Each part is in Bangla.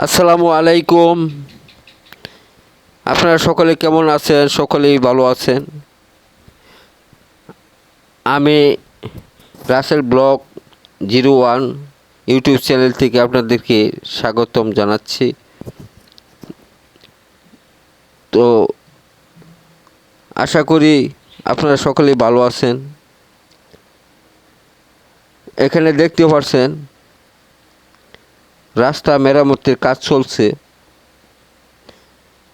আসসালামু আলাইকুম। আপনারা সকলে কেমন আছেন? সকলেই ভালো আছেন। আমি রাসেল ব্লগ 01 ইউটিউব চ্যানেল থেকে আপনাদেরকে স্বাগতম জানাচ্ছি। তো আশা করি আপনারা সকলেই ভালো আছেন। এখানে দেখতে পাচ্ছেন রাস্তা মেরামতের কাজ চলছে।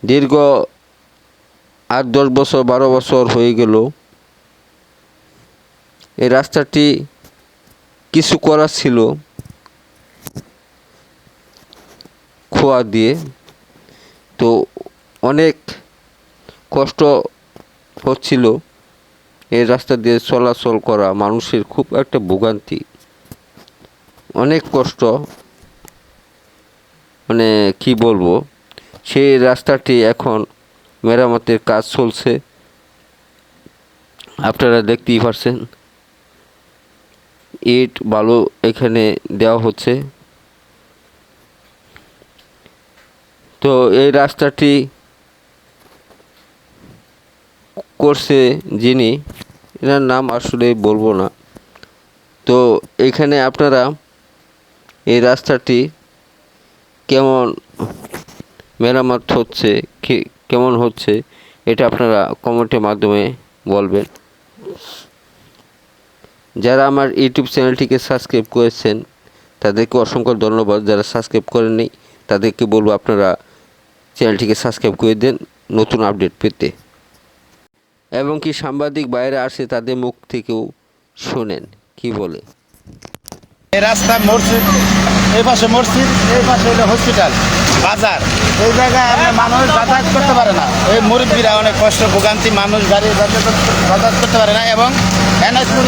দীর্ঘ 8-10 বছর 12 বছর হয়ে গেল এই রাস্তাটি কিছু করা ছিল খোয়া দিয়ে, তো অনেক কষ্ট হচ্ছিল এই রাস্তা দিয়ে চলাচল করা। মানুষের খুব একটা ভোগান্তি, অনেক কষ্ট, মানে কি বলবো। সেই রাস্তাটি এখন মেরামতের কাজ চলছে, আপনারা দেখতেই পাচ্ছেন। ইট বালু এখানে দেওয়া হচ্ছে। তো এই রাস্তাটি করছে যিনি, এনার নাম আসলে বলবো না। তো এখানে আপনারা এই রাস্তাটি কেমন মেরামত হচ্ছে, কেমন হচ্ছে, এটা আপনারা কমেন্টের মাধ্যমে বলবেন। যারা আমার ইউটিউব চ্যানেলটিকে সাবস্ক্রাইব করেছেন তাদেরকে অসংখ্য ধন্যবাদ। যারা সাবস্ক্রাইব করেননি তাদেরকে বলবো আপনারা চ্যানেলটিকে সাবস্ক্রাইব করে দেন নতুন আপডেট পেতে, এবং কি সাংবাদিক বাইরে আসে তাদের মুখ থেকেও শোনেন কি বলে। এই রাস্তা মসজিদ, এই পাশে মসজিদ, এই পাশে হলো হসপিটাল, বাজার। এই জায়গায় মানুষ যাতায়াত করতে পারে না। এই মুরব্বীরা অনেক কষ্ট ভোগান্তি, মানুষ গাড়ি যাতায়াত করতে পারে না। এবং এনাজপুর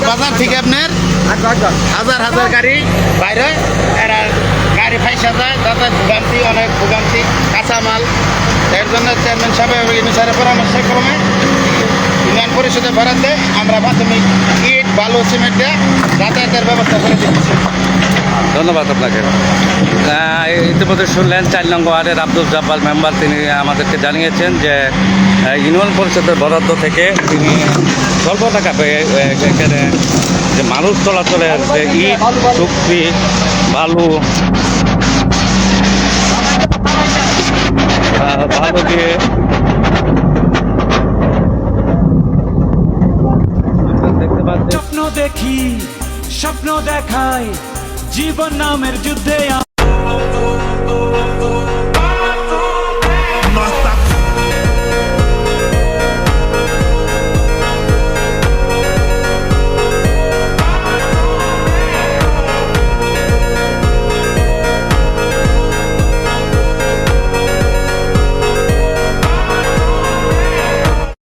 বাজার থেকে আপনার হাজার হাজার গাড়ি বাইরে, এরা গাড়ি ফাইসা যায়, যাতায়াত ভোগান্তি, অনেক ভোগান্তি, কাঁচামাল। এর জন্য চেয়ারম্যান সাহেব মিসারের পরামর্শ ক্রমে ইউনিয়ন পরিষদের বরাদ্দে আমরা প্রাথমিক ইট বালু সিমেন্ট দিয়ে যাতায়াতের ব্যবস্থা করে দিচ্ছি। ধন্যবাদ আপনাকে। ইতিমধ্যে শুনলেন 4 নং ওয়ার্ডের আব্দুল জব্বার মেম্বার, তিনি আমাদেরকে জানিয়েছেন যে ইউনিয়ন পরিষদের বরাদ্দ থেকে তিনি স্বল্প টাকা পেয়ে এখানে যে মানুষ চলাচলের যে ইট শক্তি বালু বালু দিয়ে স্বপ্ন দেখি, স্বপ্ন দেখায়, জীবন নামের যুদ্ধে